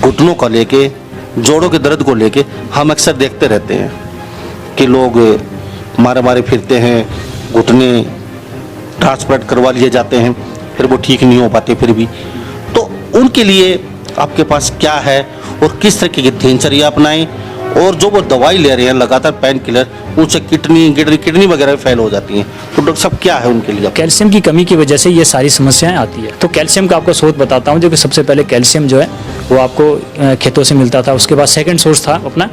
घुटनों को लेके, जोड़ों के दर्द को लेके हम अक्सर देखते रहते हैं कि लोग मारे मारे फिरते हैं, घुटने ट्रांसप्लांट करवा लिए जाते हैं, फिर वो ठीक नहीं हो पाते फिर भी। तो उनके लिए आपके पास क्या है और किस तरीके की दिनचर्या अपनाएं, और जो वो दवाई ले रहे हैं लगातार पेन किलर, उनसे किडनी वगैरह फेल हो जाती हैं, तो डॉक्टर साहब क्या है उनके लिए? कैल्शियम की कमी की वजह से ये सारी समस्याएं आती है। तो कैल्शियम का आपको स्रोत बताता हूँ, जो कि सबसे पहले कैल्शियम जो है वो आपको खेतों से मिलता था। उसके बाद सेकंड सोर्स था अपना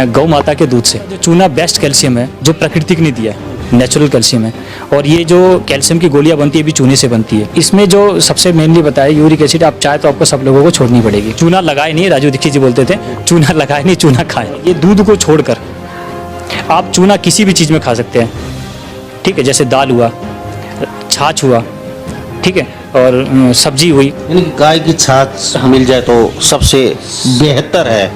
गौ माता के दूध से। जो चूना बेस्ट कैल्शियम है जो प्रकृति ने दिया है, नेचुरल कैल्शियम है। और ये जो कैल्शियम की गोलियां बनती है भी चूने से बनती है। इसमें जो सबसे मेनली बताया यूरिक एसिड, आप चाहे तो आपको सब लोगों को छोड़नी पड़ेगी। चूना लगाए नहीं, राजू दीक्षित जी बोलते थे चूना लगाए नहीं चूना खाए। ये दूध को छोड़कर आप चूना किसी भी चीज़ में खा सकते हैं, ठीक है, जैसे दाल हुआ, छाछ हुआ, ठीक है, और सब्जी हुई। यानी गाय की छाछ मिल जाए तो सबसे बेहतर है।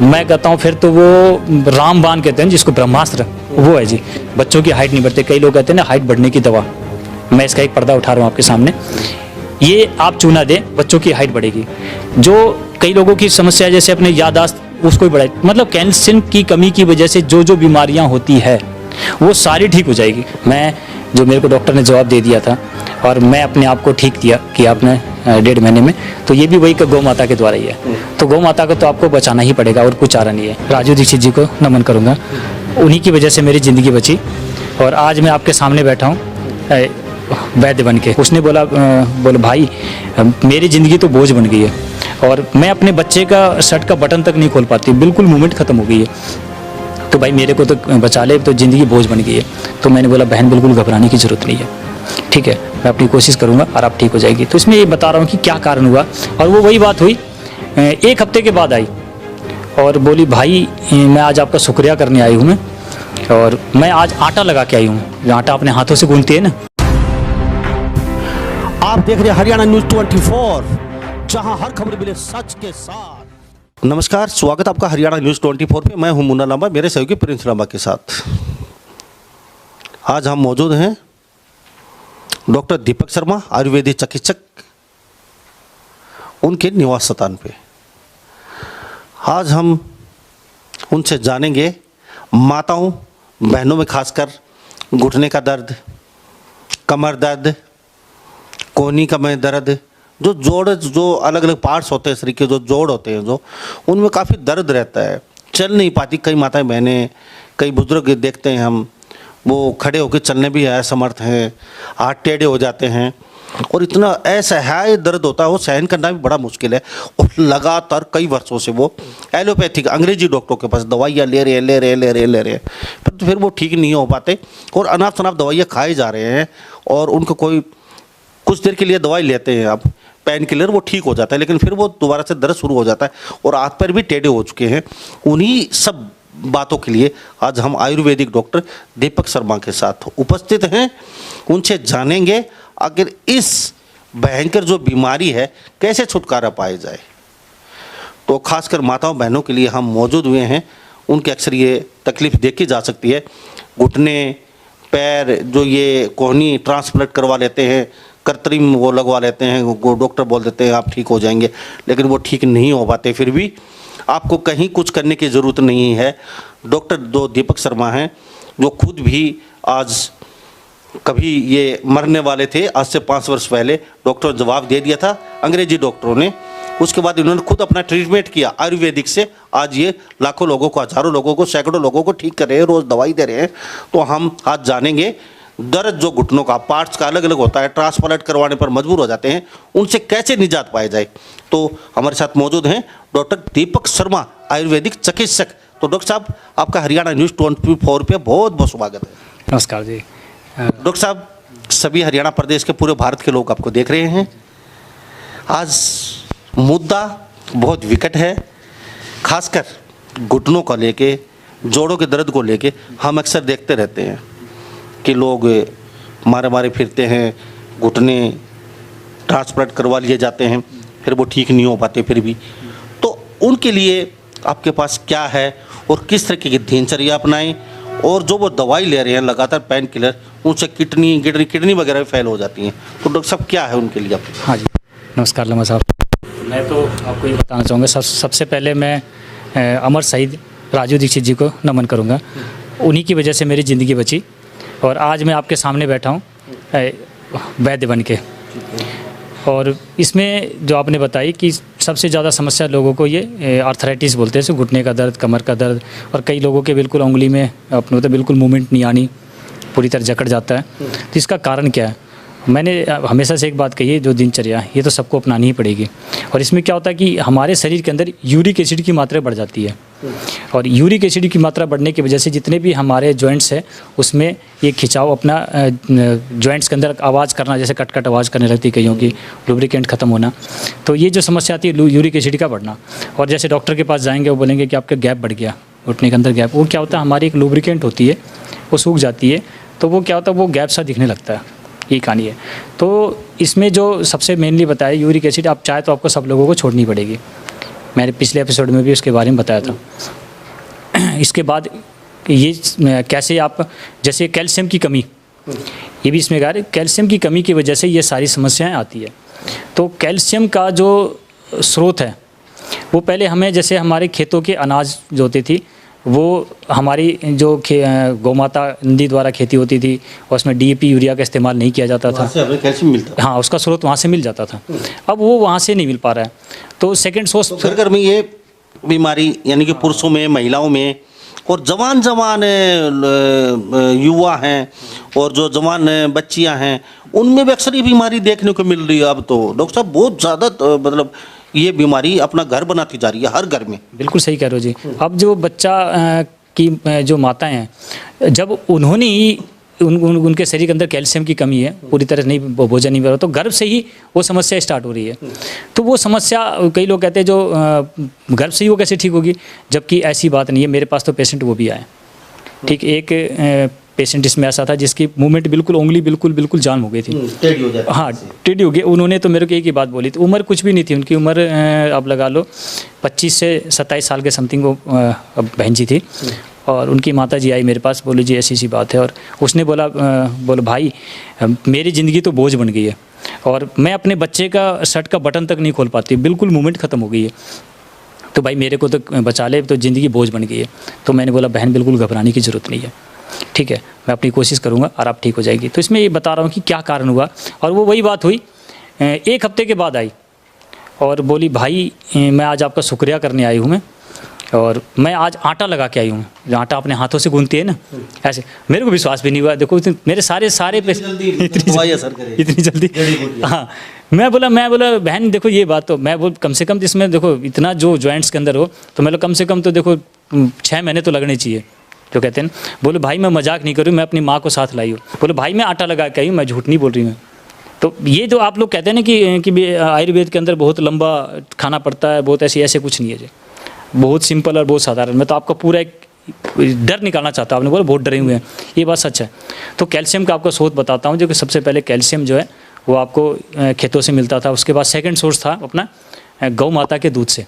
मैं कहता हूँ फिर तो वो रामबाण कहते हैं जिसको, ब्रह्मास्त्र, वो है जी। बच्चों की हाइट नहीं बढ़ती, कई लोग कहते हैं ना हाइट बढ़ने की दवा, मैं इसका एक पर्दा उठा रहा हूँ आपके सामने। ये आप चूना दें, बच्चों की हाइट बढ़ेगी। जो कई लोगों की समस्या है जैसे अपने याददाश्त, उसको भी बढ़ाए। मतलब कैल्शियम की कमी की वजह से जो जो बीमारियाँ होती है वो सारी ठीक हो जाएगी। मैं जो मेरे को डॉक्टर ने जवाब दे दिया था और मैं अपने आप को ठीक किया कि आपने 1.5 महीने में, तो ये भी वही गौ माता के द्वारा ही है। तो गौ माता को तो आपको बचाना ही पड़ेगा और कुछ चारा नहीं है। राजू दीक्षित जी को नमन करूँगा, उन्हीं की वजह से मेरी ज़िंदगी बची और आज मैं आपके सामने बैठा हूँ वैद्य बन के। उसने बोला भाई मेरी ज़िंदगी तो बोझ बन गई है और मैं अपने बच्चे का शर्ट का बटन तक नहीं खोल पाती, बिल्कुल मूवमेंट ख़त्म हो गई है। तो भाई मेरे को तो बचा ले, तो ज़िंदगी बोझ बन गई है। तो मैंने बोला बहन बिल्कुल घबराने की ज़रूरत नहीं है, ठीक है, मैं अपनी कोशिश करूँगा और आप ठीक हो जाएगी। तो इसमें ये बता रहा हूँ कि क्या कारण हुआ। और वो वही बात हुई, 1 हफ्ते के बाद आई और बोली भाई मैं आज आपका शुक्रिया करने आई हूँ मैं, और मैं आज आटा लगा के आई हूँ। आटा अपने हाथों से गूंथती है ना। आप देख रहे हैं हरियाणा न्यूज़ 24, जहां हर खबर मिले सच के साथ। नमस्कार, स्वागत आपका हरियाणा न्यूज़ 24 पे। मैं हूं मुन्ना लांबा, मेरे सहयोगी प्रिंस लांबा के साथ। आज हम मौजूद हैं डॉक्टर दीपक शर्मा, आयुर्वेदिक चिकित्सक, उनके निवास स्थान पे। आज हम उनसे जानेंगे माताओं बहनों में खासकर घुटने का दर्द, कमर दर्द, कोहनी का में दर्द, जो अलग अलग पार्ट्स होते हैं शरीर के, जो जोड़ होते हैं, जो उनमें काफ़ी दर्द रहता है, चल नहीं पाती। कई माताएं बहनें, कई बुजुर्ग देखते हैं हम, वो खड़े होकर चलने भी असमर्थ हैं, हाथ टेढ़े हो जाते हैं और इतना असह्य दर्द होता है, वो सहन करना भी बड़ा मुश्किल है। और लगातार कई वर्षों से वो एलोपैथिक अंग्रेजी डॉक्टरों के पास दवाइयाँ ले रहे हैं, फिर वो ठीक नहीं हो पाते और अनाप शनाप दवाइयाँ खाए जा रहे हैं। और उनको कोई कुछ देर के लिए दवाई लेते हैं आप पेन किलर, वो ठीक हो जाता है, लेकिन फिर वो दोबारा से दर्द शुरू हो जाता है और हाथ पैर भी टेढ़े हो चुके हैं। उन्हीं सब बातों के लिए आज हम आयुर्वेदिक डॉक्टर दीपक शर्मा के साथ उपस्थित हैं। उनसे जानेंगे आखिर इस भयंकर जो बीमारी है कैसे छुटकारा पाया जाए। तो खासकर माताओं बहनों के लिए हम मौजूद हुए हैं। उनके अक्सर ये तकलीफ देखी जा सकती है, घुटने पैर जो ये कोहनी ट्रांसप्लांट करवा लेते हैं, कृत्रिम वो लगवा लेते हैं, वो डॉक्टर बोल देते हैं आप ठीक हो जाएंगे, लेकिन वो ठीक नहीं हो पाते। फिर भी आपको कहीं कुछ करने की ज़रूरत नहीं है। डॉक्टर दो दीपक शर्मा हैं जो खुद भी आज कभी ये मरने वाले थे, आज से 5 वर्ष पहले डॉक्टर ने जवाब दे दिया था अंग्रेजी डॉक्टरों ने। उसके बाद इन्होंने खुद अपना ट्रीटमेंट किया आयुर्वेदिक से। आज ये लाखों लोगों को, हज़ारों लोगों को, सैकड़ों लोगों को ठीक कर रहे हैं, रोज़ दवाई दे रहे हैं। तो हम आज जानेंगे दर्द जो घुटनों का पार्ट्स का अलग अलग होता है, ट्रांसप्लांट करवाने पर मजबूर हो जाते हैं, उनसे कैसे निजात पाया जाए। तो हमारे साथ मौजूद हैं डॉक्टर दीपक शर्मा, आयुर्वेदिक चिकित्सक। तो डॉक्टर साहब आपका हरियाणा न्यूज़ 24 पे बहुत बहुत स्वागत है। नमस्कार जी। डॉक्टर साहब, सभी हरियाणा प्रदेश के, पूरे भारत के लोग आपको देख रहे हैं। आज मुद्दा बहुत विकट है, खासकर घुटनों को लेके, जोड़ों के दर्द को लेके हम अक्सर देखते रहते हैं कि लोग मारे मारे फिरते हैं, घुटने ट्रांसप्लांट करवा लिए जाते हैं, फिर वो ठीक नहीं हो पाते फिर भी। तो उनके लिए आपके पास क्या है और किस तरीके की दिनचर्या अपनाएं, और जो वो दवाई ले रहे हैं लगातार पेन किलर, उनसे किडनी वगैरह फेल हो जाती हैं, तो डॉक्टर साहब क्या है उनके लिए आपके? हाँ जी, नमस्कार लम्बा साहब। मैं तो आपको ये बताना चाहूँगा, सबसे पहले मैं अमर शहीद राजू दीक्षित जी को नमन करूँगा। उन्हीं की वजह से मेरी ज़िंदगी बची और आज मैं आपके सामने बैठा हूँ वैद्य बन के। और इसमें जो आपने बताई कि सबसे ज़्यादा समस्या लोगों को ये आर्थराइटिस बोलते हैं, घुटने का दर्द, कमर का दर्द, और कई लोगों के बिल्कुल उंगली में अपने तो बिल्कुल मूवमेंट नहीं आनी, पूरी तरह जकड़ जाता है। तो इसका कारण क्या है? मैंने हमेशा से एक बात कही है, जो दिनचर्या ये तो सबको अपनानी ही पड़ेगी। और इसमें क्या होता है कि हमारे शरीर के अंदर यूरिक एसिड की मात्रा बढ़ जाती है, और यूरिक एसिड की मात्रा बढ़ने की वजह से जितने भी हमारे जॉइंट्स हैं उसमें ये खिंचाव अपना जॉइंट्स के अंदर आवाज़ करना, जैसे कट कट आवाज़ करने लगती है कईयों की, लुब्रिकेंट ख़त्म होना। तो ये जो समस्या आती है यूरिक एसिड का बढ़ना, और जैसे डॉक्टर के पास जाएंगे वो बोलेंगे कि आपका गैप बढ़ गया, घुटने के अंदर गैप। वो क्या होता है, हमारी एक लुब्रिकेंट होती है वो सूख जाती है, तो वो क्या होता है, वो गैप सा दिखने लगता है। ये कहानी है। तो इसमें जो सबसे मेनली बताया यूरिक एसिड, आप चाहे तो आपको सब लोगों को छोड़नी पड़ेगी। मैंने पिछले एपिसोड में भी उसके बारे में बताया था। इसके बाद ये कैसे आप, जैसे कैल्शियम की कमी, ये भी इसमें कहा है, कैल्शियम की कमी की वजह से ये सारी समस्याएं आती है। तो कैल्शियम का जो स्रोत है वो पहले हमें, जैसे हमारे खेतों के अनाज जो होती थी, वो हमारी जो गौ माता नदी द्वारा खेती होती थी और उसमें DAP यूरिया का इस्तेमाल नहीं किया जाता था, कैल्शियम मिलता, हाँ उसका स्रोत वहाँ से मिल जाता था। अब वो वहाँ से नहीं मिल पा रहा है। तो सेकंड सोर्स घर घर में ये बीमारी, यानी कि पुरुषों में, महिलाओं में, और जवान युवा हैं और जो जवान बच्चियां हैं, उनमें भी अक्सर ये बीमारी देखने को मिल रही है। अब तो डॉक्टर साहब बहुत ज़्यादा मतलब ये बीमारी अपना घर बनाती जा रही है हर घर में। बिल्कुल सही कह रहे हो जी। अब जो बच्चा की जो माताएं हैं, जब उन्होंने ही उनके शरीर के अंदर कैल्शियम की कमी है, पूरी तरह नहीं भोजन नहीं मिल रहा, तो गर्भ से ही वो समस्या स्टार्ट हो रही है। तो वो समस्या, कई लोग कहते हैं जो गर्भ से ही वो कैसे ठीक होगी, जबकि ऐसी बात नहीं है। मेरे पास तो पेशेंट वो भी आए, ठीक, एक पेशेंट इसमें ऐसा था जिसकी मूवमेंट बिल्कुल, उंगली बिल्कुल जाम हो गई थी, टेढ़ी हो जाती, हाँ टेढ़ी हो गई। उन्होंने तो मेरे को एक ही बात बोली थी, उम्र कुछ भी नहीं थी उनकी, उम्र आप लगा लो 25 से 27 साल के समथिंग वो बहन जी थी। और उनकी माता जी आई मेरे पास, बोली जी ऐसी बात है। और उसने बोला भाई मेरी ज़िंदगी तो बोझ बन गई है, और मैं अपने बच्चे का शर्ट का बटन तक नहीं खोल पाती, बिल्कुल मूवमेंट ख़त्म हो गई है, तो भाई मेरे को तो बचा ले, तो ज़िंदगी बोझ बन गई है। तो मैंने बोला बहन बिल्कुल घबराने की ज़रूरत नहीं है, ठीक है, मैं अपनी कोशिश करूँगा और आप ठीक हो जाएगी। तो इसमें ये बता रहा हूँ कि क्या कारण हुआ। और वो वही बात हुई, 1 हफ्ते के बाद आई और बोली भाई मैं आज आपका शुक्रिया करने आई हूँ मैं, और मैं आज आटा लगा के आई हूँ, जो आटा अपने हाथों से गूंथती है ना, ऐसे। मेरे को विश्वास भी नहीं हुआ, देखो मेरे सारे इतनी जल्दी हाँ। मैं बोला बहन देखो ये बात तो, मैं बोल कम से कम इसमें देखो इतना जो जॉइंट्स के अंदर हो, तो मैं कम से कम तो देखो 6 महीने तो लगने चाहिए, जो कहते हैं। बोले भाई मैं मजाक नहीं कर रही हूँ, मैं अपनी माँ को साथ लाई हूँ। बोले भाई मैं आटा लगा के आई हूँ, मैं झूठ नहीं बोल रही हूँ। तो ये जो आप लोग कहते हैं ना कि आयुर्वेद के अंदर बहुत लंबा खाना पड़ता है, बहुत ऐसे कुछ नहीं है जी, बहुत सिंपल और बहुत साधारण। मैं तो आपका पूरा एक डर निकालना चाहता हूँ। आपने बोला बहुत डरे हुए हैं, ये बात सच है। तो कैल्शियम का आपको स्रोत बताता हूँ, जो कि सबसे पहले कैल्शियम जो है वो आपको खेतों से मिलता था। उसके बाद सेकंड सोर्स था अपना गौ माता के दूध से,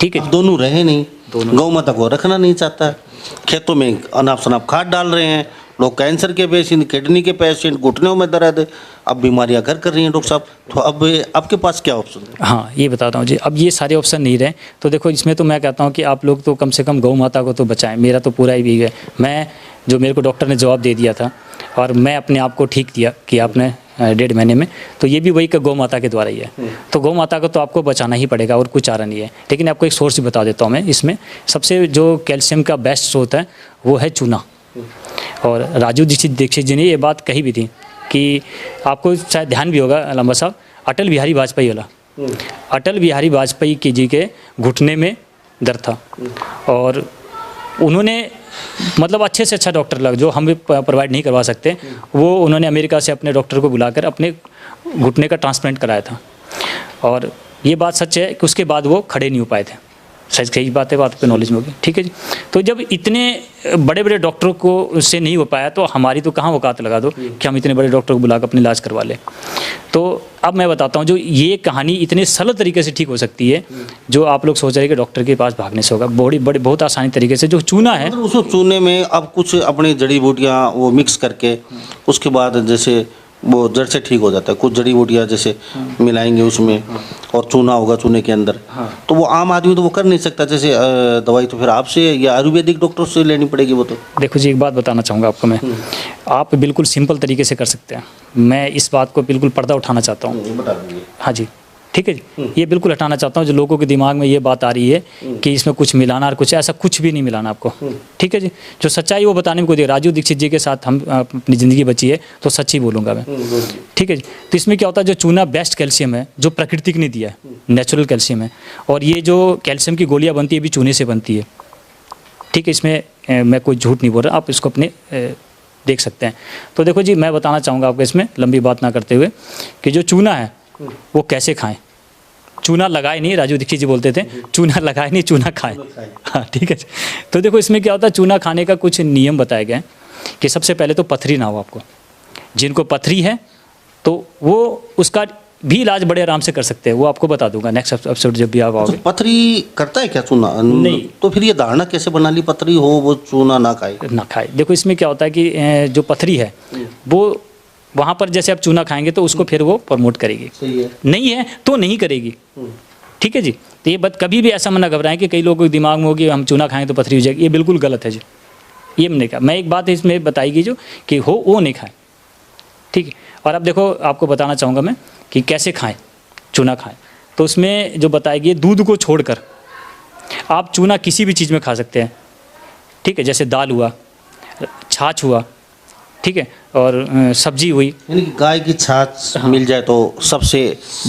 ठीक है। दोनों रहे नहीं, गौ माता को रखना नहीं चाहता, खेतों में अनाप शनाप खाद डाल रहे हैं लोग, कैंसर के पेशेंट, किडनी के पेशेंट, घुटनों में दर्द, अब बीमारियां घर कर रही हैं डॉक्टर साहब। तो अब आपके पास क्या ऑप्शन है? हाँ ये बताता हूँ जी। अब ये सारे ऑप्शन नहीं रहे, तो देखो इसमें तो मैं कहता हूँ कि आप लोग तो कम से कम गौ माता को तो बचाएं। मेरा तो पूरा ही भी है, मैं जो मेरे को डॉक्टर ने जवाब दे दिया था और मैं अपने आप को ठीक किया आपने 1.5 महीने में, तो ये भी वही का गौ माता के द्वारा ही है। तो गौ माता को तो आपको बचाना ही पड़ेगा और कुछ चारा नहीं है। लेकिन आपको एक सोर्स भी बता देता हूँ मैं, इसमें सबसे जो कैल्शियम का बेस्ट स्रोत है वो है चूना। और राजू दीक्षित जी ने ये बात कही भी थी कि आपको शायद ध्यान भी होगा लंबा साहब, अटल बिहारी वाजपेयी वाला, अटल बिहारी वाजपेयी की जी के घुटने में दर्द था, और उन्होंने मतलब अच्छे से अच्छा डॉक्टर लग, जो हम भी प्रोवाइड नहीं करवा सकते, वो उन्होंने अमेरिका से अपने डॉक्टर को बुलाकर अपने घुटने का ट्रांसप्लांट कराया था। और ये बात सच है कि उसके बाद वो खड़े नहीं हो पाए थे। सही सही बात है, बात पे नॉलेज में होगी, ठीक है जी। तो जब इतने बड़े बड़े डॉक्टरों को उससे नहीं हो पाया, तो हमारी तो कहाँ औकात लगा दो कि हम इतने बड़े डॉक्टर को बुलाकर अपने इलाज करवा लें। तो अब मैं बताता हूँ, जो ये कहानी इतने सरल तरीके से ठीक हो सकती है, जो आप लोग सोच रहे हैं कि डॉक्टर के पास भागने से होगा, बहुत आसानी तरीके से। जो चूना है, उसको चूने में अब कुछ अपनी जड़ी बूटियाँ वो मिक्स करके, उसके बाद जैसे वो जड़ से ठीक हो जाता है। कुछ जड़ी बूटियाँ जैसे मिलाएंगे उसमें और चूना होगा चूने के अंदर, तो वो आम आदमी तो वो कर नहीं सकता। जैसे दवाई तो फिर आपसे या आयुर्वेदिक डॉक्टर से लेनी पड़ेगी वो तो। देखो जी, एक बात बताना चाहूँगा आपको मैं, आप बिल्कुल सिंपल तरीके से कर सकते हैं। मैं इस बात को बिल्कुल पर्दा उठाना चाहता हूँ। बता दीजिए। हाँ जी, ठीक है जी, ये बिल्कुल हटाना चाहता हूँ। जो लोगों के दिमाग में ये बात आ रही है कि इसमें कुछ मिलाना और कुछ, ऐसा कुछ भी नहीं मिलाना आपको, ठीक है जी। जो सच्चाई वो बताने में कोई, राजू दीक्षित जी के साथ हम अपनी ज़िंदगी बची है तो सच ही बोलूँगा मैं, ठीक है जी। तो इसमें क्या होता है, जो चूना बेस्ट कैल्शियम है जो प्रकृति ने दिया है, नेचुरल कैल्शियम है, और ये जो कैल्शियम की गोलियाँ बनती है भी चूने से बनती है, ठीक है। इसमें मैं कोई झूठ नहीं बोल रहा, आप इसको अपने देख सकते हैं। तो देखो जी, मैं बताना चाहूँगा आपको इसमें लंबी बात ना करते हुए कि जो चूना है वो कैसे खाएं। चूना लगाए नहीं, राजू दीक्षित जी बोलते थे चूना लगाए नहीं चूना खाएं, हाँ ठीक है। तो देखो इसमें क्या होता है, चूना खाने का कुछ नियम बताए गए हैं कि सबसे पहले तो पथरी ना हो आपको। जिनको पथरी है तो वो उसका भी इलाज बड़े आराम से कर सकते हैं, वो आपको बता दूंगा नेक्स्ट एपिसोड जब भी आप आओगे। तो पथरी करता है क्या चूना? नहीं। तो फिर ये धारणा कैसे बना ली पथरी हो वो चूना ना खाए? ना खाए। देखो इसमें क्या होता है कि जो पथरी है वो वहाँ पर जैसे आप चूना खाएंगे तो उसको फिर वो प्रमोट करेगी, सही है। नहीं है तो नहीं करेगी, ठीक है जी। तो ये बात कभी भी ऐसा मत घबराएं कि कई लोगों के दिमाग में हो कि हम चूना खाएं तो पथरी हो जाएगी, ये बिल्कुल गलत है जी। ये मैंने कहा, मैं एक बात इसमें बताएगी जो कि हो वो नहीं खाएं, ठीक है। और अब देखो आपको बताना चाहूँगा मैं कि कैसे खाएं चूना खाएं। तो उसमें जो बताएगी, दूध को छोड़कर आप चूना किसी भी चीज़ में खा सकते हैं, ठीक है। जैसे दाल हुआ, छाछ हुआ, ठीक है, और सब्जी हुई। यानी कि गाय की छाछ मिल जाए तो सबसे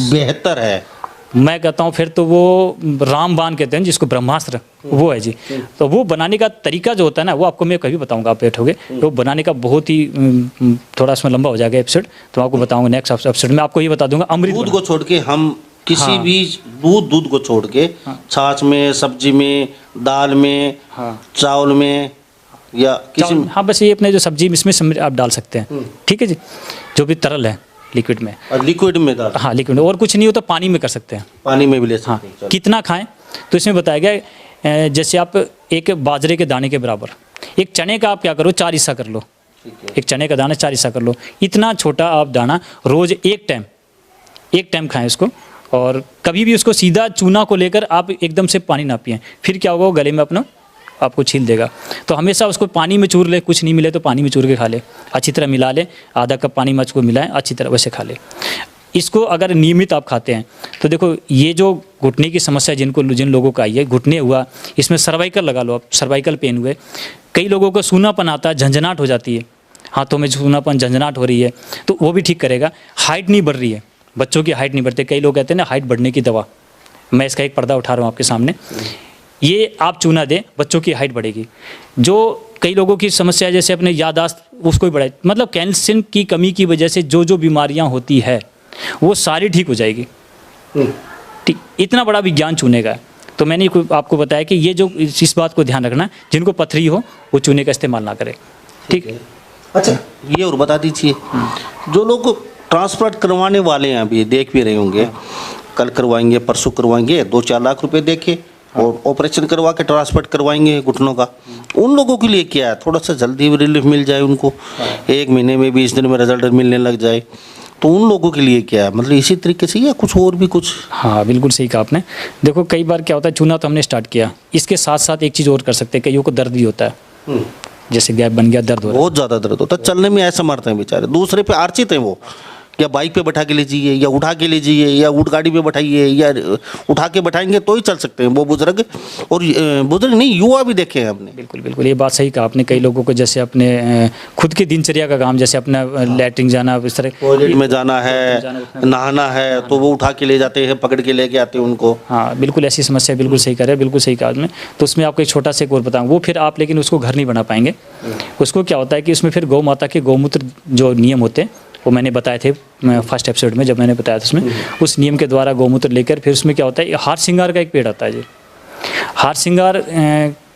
बेहतर है। मैं कहता हूँ फिर तो वो रामबाण कहते हैं जिसको, ब्रह्मास्त्र वो है जी। तो वो बनाने का तरीका जो होता है ना, वो आपको मैं कभी बताऊंगा, आप बैठोगे तो बनाने का बहुत ही थोड़ा इसमें लंबा हो जाएगा एपिसोड, तो आपको बताऊंगा नेक्स्ट एपिसोड में। आपको ये बता दूंगा अमृत दूध को छोड़ के हम किसी भी दूध को छोड़ के छाछ में, सब्जी में, दाल में, चावल में या किसी में, हाँ बस ये अपने जो सब्जी इसमें आप डाल सकते हैं, ठीक है जी। जो भी तरल है लिक्विड में, और लिक्विड में डाल, हाँ लिक्विड, और कुछ नहीं हो तो पानी में कर सकते हैं, पानी में भी ले सकते हाँ। हैं। कितना खाएं तो इसमें बताया गया जैसे आप एक बाजरे के दाने के बराबर, एक चने का आप क्या करो 4 हिस्सा कर लो, एक चने का दाना 4 हिस्सा कर लो, इतना छोटा आप दाना रोज़ एक टाइम खाएं इसको। और कभी भी उसको सीधा चूना को लेकर आप एकदम से पानी ना पिएं, फिर क्या होगा, गले में अपना आपको छील देगा। तो हमेशा उसको पानी में चूर ले, कुछ नहीं मिले तो पानी में चूर के खा ले, अच्छी तरह मिला ले, आधा कप पानी में उसको मिलाएं, अच्छी तरह वैसे खा ले। इसको अगर नियमित आप खाते हैं तो देखो ये जो घुटने की समस्या जिन लोगों को आई है, घुटने हुआ, इसमें सर्वाइकल लगा लो आप, सर्वाइकल पेन हुए, कई लोगों को सूनापन आता है, झंझनाहट हो जाती है, हाथों में सूनापन, झंझनाहट हो रही है, तो वो भी ठीक करेगा। हाइट नहीं बढ़ रही है, बच्चों की हाइट नहीं बढ़ती, कई लोग कहते हैं ना हाइट बढ़ने की दवा, मैं इसका एक पर्दा उठा रहा हूँ आपके सामने। ये आप चूना दें, बच्चों की हाइट बढ़ेगी। जो कई लोगों की समस्या है जैसे अपने याददाश्त, उसको भी बढ़ाए, मतलब कैल्शियम की कमी की वजह से जो बीमारियां होती है वो सारी ठीक हो जाएगी, ठीक। इतना बड़ा विज्ञान चूने का है। तो मैंने आपको बताया कि ये जो इस बात को ध्यान रखना, जिनको पथरी हो वो चूने का इस्तेमाल ना करें, ठीक है। अच्छा ये और बता दीजिए, जो लोग ट्रांसप्लांट करवाने वाले हैं, अभी देख भी रहे होंगे, कल करवाएंगे, परसों करवाएंगे, 2-4 लाख रुपए देके और ऑपरेशन करवा के ट्रांसप्लांट करवाएंगे घुटनों का, उन लोगों के लिए क्या है, थोड़ा सा जल्दी रिलीफ मिल जाए उनको, 1 महीने में 20 दिन में रिजल्ट मिलने लग जाए, तो उन लोगों के लिए क्या है, मतलब इसी तरीके से या कुछ और भी कुछ? हाँ बिल्कुल सही कहा आपने। देखो कई बार क्या होता है, चूना तो हमने स्टार्ट किया, इसके साथ साथ एक चीज़ और कर सकते हैं, कईयों को दर्द भी होता है, जैसे गैप बन गया, दर्द हो रहा है, बहुत ज़्यादा दर्द होता है, चलने में असमर्थ हैं बेचारे, दूसरे पे आर्चित हैं वो, या बाइक पे बैठा के ले जाइए, या उठा के ले जाइए, या ऊँट गाड़ी पे बैठाइए, या उठा के बैठाएंगे तो ही चल सकते हैं वो बुजुर्ग, और बुजुर्ग नहीं युवा भी देखे हैं हमने। बिल्कुल बिल्कुल, ये बात सही कहा आपने। कई लोगों को जैसे अपने खुद की दिनचर्या का काम, जैसे अपना लैट्रिन जाना, इस तरह टॉयलेट में जाना है, नहाना है, तो वो उठा के ले जाते हैं, पकड़ के लेके आते हैं उनको। हाँ बिल्कुल, ऐसी समस्या बिल्कुल सही कर रहे हैं, बिल्कुल सही कहा आपने। तो उसमें आपको एक छोटा सा एक और बताऊँ, वो फिर आप लेकिन उसको घर नहीं बना पाएंगे। उसको क्या होता है कि उसमें फिर गौ माता के गौमूत्र जो नियम होते हैं वो मैंने बताए थे फर्स्ट एपिसोड में, जब मैंने बताया था उसमें, उस नियम के द्वारा गौमूत्र लेकर फिर उसमें क्या होता है, हार श्रृंगार का एक पेड़ आता है जी, हार श्रृंगार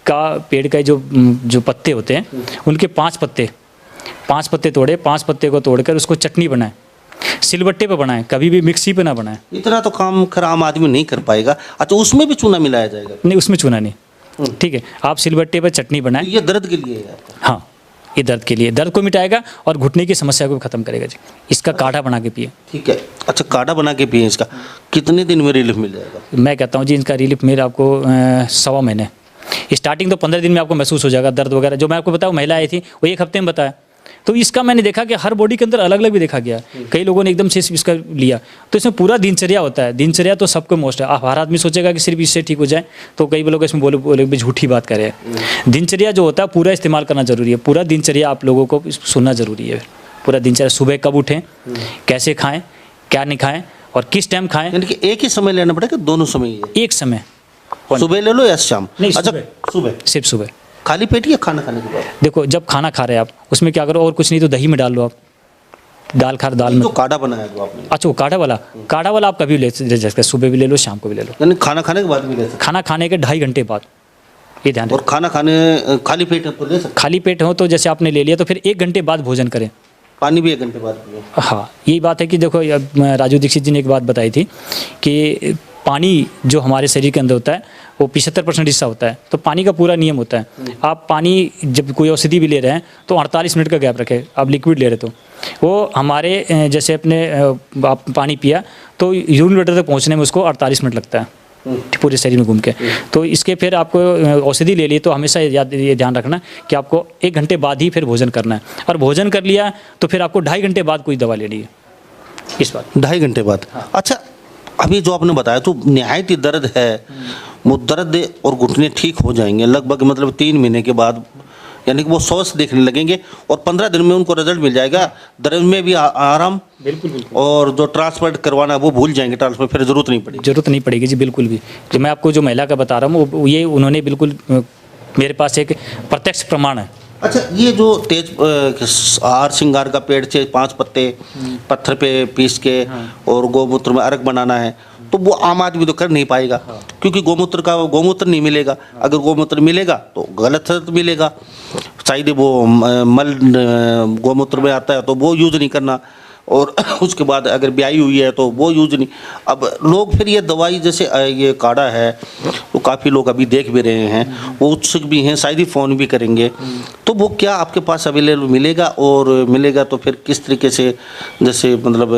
का पेड़ का जो पत्ते होते हैं, उनके 5 पत्ते तोड़े, 5 पत्ते को तोड़कर उसको चटनी बनाए, सिलबट्टे पे बनाएं, कभी भी मिक्सी पे ना बनाएं। इतना तो काम खैर आम आदमी नहीं कर पाएगा। अच्छा उसमें भी चूना मिलाया जाएगा? नहीं उसमें चूना नहीं, ठीक है। आप सिलबट्टे पर चटनी बनाएं, ये दर्द के लिए है? हाँ ये दर्द के लिए, दर्द को मिटाएगा और घुटने की समस्या को भी खत्म करेगा जी। इसका काढ़ा बना के पिए। ठीक है, अच्छा काढ़ा बना के पिए इसका, कितने दिन में रिलीफ मिल जाएगा? मैं कहता हूँ जी इसका रिलीफ मेरा आपको 1.25 महीने, स्टार्टिंग तो 15 दिन में आपको महसूस हो जाएगा दर्द वगैरह। जो मैं आपको बताया महिला आई थी वो 1 हफ्ते में बताया। तो इसका मैंने देखा कि हर बॉडी के अंदर अलग अलग भी देखा गया। कई लोगों ने एकदम से इसका लिया, तो इसमें पूरा दिनचर्या होता है। दिनचर्या तो सबको मोस्ट है। हर आदमी सोचेगा कि सिर्फ इससे ठीक हो जाए, तो कई लोग इसमें बोले भी झूठी बात करे। दिनचर्या जो होता है पूरा इस्तेमाल करना जरूरी है। पूरा दिनचर्या आप लोगों को सुनना जरूरी है। पूरा दिनचर्या, सुबह कब उठें, कैसे खाएं, क्या नहीं खाएं और किस टाइम खाएं। यानी कि एक ही समय लेना पड़ेगा, दोनों समय ही है? एक समय, सुबह ले लो या शाम? नहीं, अच्छा सुबह, सिर्फ सुबह। खाली पेट या खाना खाने के बाद? देखो जब खाना खा रहे हैं आप, उसमें क्या करो, और कुछ नहीं तो दही में डाल लो आप, दाल में। जो काढ़ा बनाया जो आपने, अच्छा वो काढ़ा वाला आप कभी भी ले सकते हैं, सुबह भी ले लो, शाम को भी ले लो। यानी खाना खाने के बाद भी ले सकते खाना खाने के 2.5 घंटे बाद, ये ध्यान हैं? और रखें। खाना खाने खाली पेट है तो ले सकते खाली पेट हो तो जैसे आपने ले लिया तो फिर 1 घंटे बाद भोजन करें। हैं? पानी भी 1 घंटे बाद पिए? हाँ, यही बात है कि देखो अब राजू दीक्षित जी ने एक बात बताई थी कि पानी जो हमारे शरीर के अंदर होता है वो 75% हिस्सा होता है। तो पानी का पूरा नियम होता है, आप पानी जब कोई औषधि भी ले रहे हैं तो 48 मिनट का गैप रखें। आप लिक्विड ले रहे तो वो हमारे जैसे अपने आप पानी पिया तो यूरिन ब्लैडर तक पहुंचने में उसको 48 मिनट लगता है पूरे शरीर में घूम के। तो इसके फिर आपको औषधि ले ली तो हमेशा ये ध्यान रखना कि आपको 1 घंटे बाद ही फिर भोजन करना है। और भोजन कर लिया तो फिर आपको 2.5 घंटे बाद कोई दवा लेनी है इस बात। 2.5 घंटे बाद? अच्छा अभी जो आपने बताया तो निहायत ही दर्द है, वो दर्द और घुटने ठीक हो जाएंगे लगभग मतलब 3 महीने के बाद, यानी कि वो स्वस्थ देखने लगेंगे और 15 दिन में उनको रिजल्ट मिल जाएगा। दर्द में भी आराम, बिल्कुल। और जो ट्रांसप्लांट करवाना है वो भूल जाएंगे, ट्रांसप्लांट फिर जरूरत नहीं पड़ेगी। जरूरत नहीं पड़ेगी जी, बिल्कुल भी। जो मैं आपको जो महिला का बता रहा हूँ वो ये उन्होंने बिल्कुल मेरे पास एक प्रत्यक्ष प्रमाण है। अच्छा ये जो तेज हार श्रृंगार का पेड़ से 5 पत्ते पत्थर पे पीस के और गोमूत्र में अर्क बनाना है, तो वो आम आदमी तो कर नहीं पाएगा, क्योंकि गोमूत्र नहीं मिलेगा। अगर गोमूत्र मिलेगा तो गलत मिलेगा, शायद वो मल गोमूत्र में आता है तो वो यूज़ नहीं करना, और उसके बाद अगर ब्याई हुई है तो वो यूज नहीं। अब लोग फिर ये दवाई जैसे ये काढ़ा है तो काफ़ी लोग अभी देख भी रहे हैं, वो उत्सुक भी हैं, शायद ही फ़ोन भी करेंगे, तो वो क्या आपके पास अवेलेबल मिलेगा? और मिलेगा तो फिर किस तरीके से, जैसे मतलब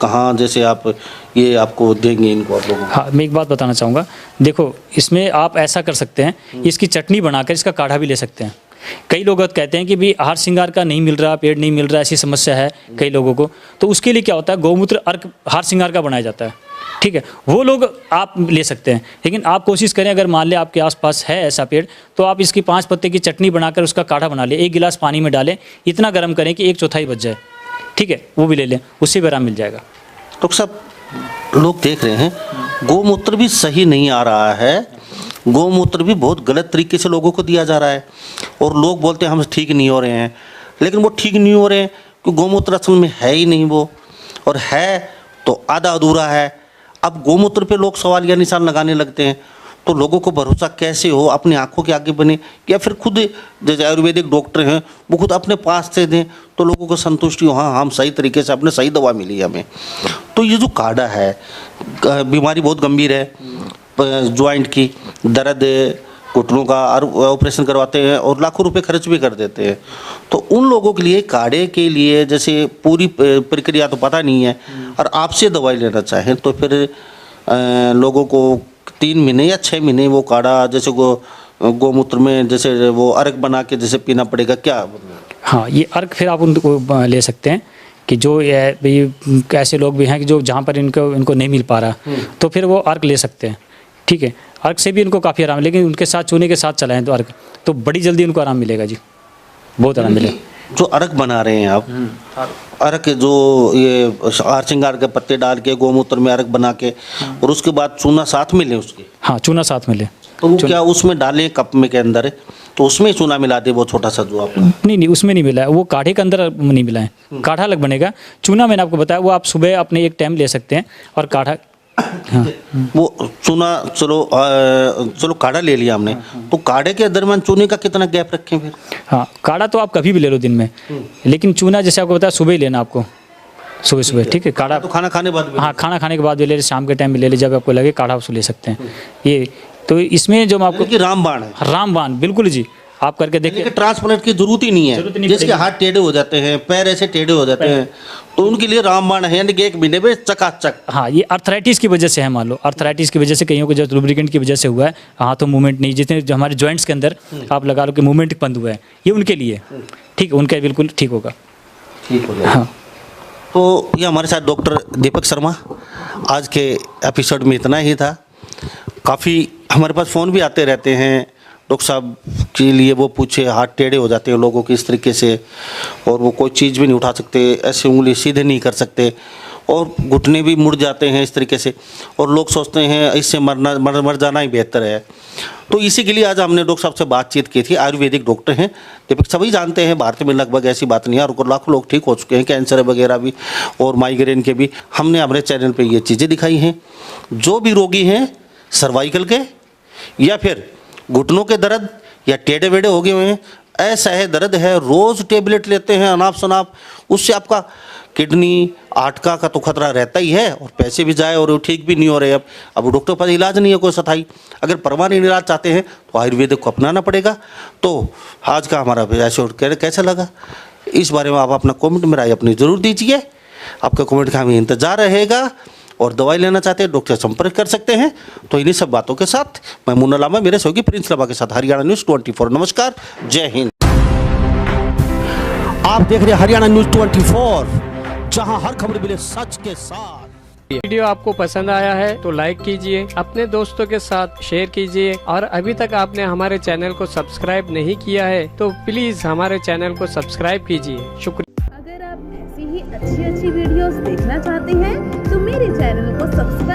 कहाँ जैसे आप ये आपको देंगे इनको आप लोगों को? हाँ, मैं एक बात बताना चाहूँगा। देखो इसमें आप ऐसा कर सकते हैं, इसकी चटनी बनाकर इसका काढ़ा भी ले सकते हैं। कई लोग कहते हैं कि भी हार श्रृंगार का नहीं मिल रहा, पेड़ नहीं मिल रहा, ऐसी समस्या है कई लोगों को, तो उसके लिए क्या होता है, गौमूत्र अर्क हार श्रृंगार का बनाया जाता है। ठीक है, वो लोग आप ले सकते हैं, लेकिन आप कोशिश करें, अगर मान लें आपके आसपास है ऐसा पेड़, तो आप इसकी 5 पत्ते की चटनी बनाकर उसका काढ़ा बना लें, 1 गिलास पानी में डालें, इतना गर्म करें कि 1/4 बच जाए। ठीक है, वो भी ले लें, उससे भी आराम मिल जाएगा। तो सब लोग देख रहे हैं गोमूत्र भी सही नहीं आ रहा है, गोमूत्र भी बहुत गलत तरीके से लोगों को दिया जा रहा है, और लोग बोलते हैं हम ठीक नहीं हो रहे हैं, लेकिन वो ठीक नहीं हो रहे हैं क्योंकि गोमूत्र असल में है ही नहीं वो, और है तो आधा अधूरा है। अब गोमूत्र पे लोग सवाल या निशान लगाने लगते हैं, तो लोगों को भरोसा कैसे हो? अपनी आंखों के आगे बने, या फिर खुद जैसे आयुर्वेदिक डॉक्टर हैं वो खुद अपने पास से दें तो लोगों को संतुष्टि हो, हाँ हम सही तरीके से अपने सही दवा मिली हमें। तो ये जो काढ़ा है, बीमारी बहुत गंभीर है, ज्वाइंट की दर्द, घुटनों का ऑपरेशन करवाते हैं और लाखों रुपए खर्च भी कर देते हैं, तो उन लोगों के लिए काढ़े के लिए जैसे पूरी प्रक्रिया तो पता नहीं है, और आपसे दवाई लेना चाहें तो फिर लोगों को 3 महीने या 6 महीने वो काढ़ा जैसे गोमूत्र में जैसे वो अर्क बना के जैसे पीना पड़ेगा क्या? हाँ, ये अर्क फिर आप उनको ले सकते हैं कि जो ऐसे लोग भी हैं कि जो जहाँ पर इनको नहीं मिल पा रहा, तो फिर वो अर्क ले सकते हैं। ठीक है, अर्क से भी इनको काफ़ी आराम, लेकिन उनके साथ चूने के साथ चलाएं तो अर्क, तो बड़ी जल्दी उनको आराम मिलेगा जी, बहुत आराम मिलेगा। जो अर्क बना रहे हैं आप, अर्क जो ये हार श्रृंगार के पत्ते डाल के गोमूत्र में अर्क बना के और उसके बाद चूना साथ में लें उसके? हाँ, चूना साथ में लें। तो वो क्या उसमें डालें कप में के अंदर, तो उसमें चूना मिला दे वो छोटा सा जो आप? नहीं, उसमें नहीं मिला है, वो काढ़े के अंदर नहीं मिला है, काढ़ा अलग बनेगा। चूना मैंने आपको बताया वो आप सुबह अपने एक टाइम ले सकते हैं, और काढ़ा हाँ। वो चूना चलो काढ़ा ले लिया हमने, तो काढ़े के दरमियान चूने का कितना गैप रखें फिर? हाँ, काढ़ा तो आप कभी भी ले लो दिन में, लेकिन चूना जैसे आपको बताया सुबह ही लेना आपको, सुबह। ठीक है, काढ़ा तो खाना खाने बाद? हाँ, खाना खाने के बाद भी ले, शाम के टाइम भी ले, जब आपको लगे काढ़ा उसको ले सकते हैं। ये तो इसमें जो मैं आपको रामबाण है? रामबाण, बिल्कुल जी, आप करके देखिए। लेकिन ट्रांसप्लांट की जरूरत ही नहीं जरूरत है, नहीं जिसके पड़ेगी। हाथ टेढ़े हो जाते हैं, पैर ऐसे टेढ़े हो जाते हैं, तो उनके लिए रामबाण है, यानी कि 1 महीने में चकाचक। हाँ, ये अर्थराइटिस की वजह से है, मान लो अर्थराइटिस की वजह से कईयों को जो लुब्रिकेंट की वजह से हुआ है, हाथों मूवमेंट नहीं, जितने जो हमारे जॉइंट्स के अंदर आप लगा लो कि मूवमेंट बंद हुआ है, ये उनके लिए ठीक, उनका बिल्कुल ठीक होगा। ठीक हो जाएगा। हाँ, तो ये हमारे साथ डॉक्टर दीपक शर्मा, आज के एपिसोड में इतना ही था। काफ़ी हमारे पास फ़ोन भी आते रहते हैं, डॉक्टर साहब के लिए वो पूछे, हाथ टेढ़े हो जाते हैं लोगों के इस तरीके से, और वो कोई चीज़ भी नहीं उठा सकते, ऐसे उंगली सीधे नहीं कर सकते, और घुटने भी मुड़ जाते हैं इस तरीके से, और लोग सोचते हैं इससे मर जाना ही बेहतर है। तो इसी के लिए आज हमने डॉक्टर साहब से बातचीत की थी। आयुर्वेदिक डॉक्टर हैं दीपक, सभी जानते हैं, भारत में लगभग ऐसी बात नहीं है, और लाखों लोग ठीक हो चुके हैं, कैंसर वगैरह भी और माइग्रेन के भी। हमने हमारे चैनल पे ये चीज़ें दिखाई हैं। जो भी रोगी हैं सर्वाइकल के, या फिर घुटनों के दर्द, या टेढ़े वेढ़े हो गए हुए हैं, ऐसा है दर्द है, रोज़ टेबलेट लेते हैं अनाप शनाप, उससे आपका किडनी आटका का तो खतरा रहता ही है, और पैसे भी जाए और वो ठीक भी नहीं हो रहे। अब डॉक्टर के पास इलाज नहीं है कोई स्थायी। अगर परमानेंट इलाज चाहते हैं तो आयुर्वेदिक को अपनाना पड़ेगा। तो आज का हमारा एपिसोड कैसा लगा, इस बारे में आप अपना कमेंट में राय अपनी ज़रूर दीजिए। आपका कमेंट का हमें इंतज़ार रहेगा, और दवाई लेना चाहते हैं डॉक्टर से संपर्क कर सकते हैं। तो इन्हीं सब बातों के साथ मैं मुन्ना लामा, मेरे सहयोगी प्रिंस लामा के साथ हरियाणा न्यूज़ 24। नमस्कार, जय हिंद। आप देख रहे हैं हरियाणा न्यूज़ 24, जहां हर खबर मिले सच के साथ। वीडियो आपको पसंद आया है तो लाइक कीजिए, अपने दोस्तों के साथ शेयर कीजिए, और अभी तक आपने हमारे चैनल को सब्सक्राइब नहीं किया है तो प्लीज हमारे चैनल को सब्सक्राइब कीजिए। शुक्रिया। अगर आप ऐसी ही अच्छी वीडियोस देखना चाहते हैं तो मेरे चैनल को सब्सक्राइब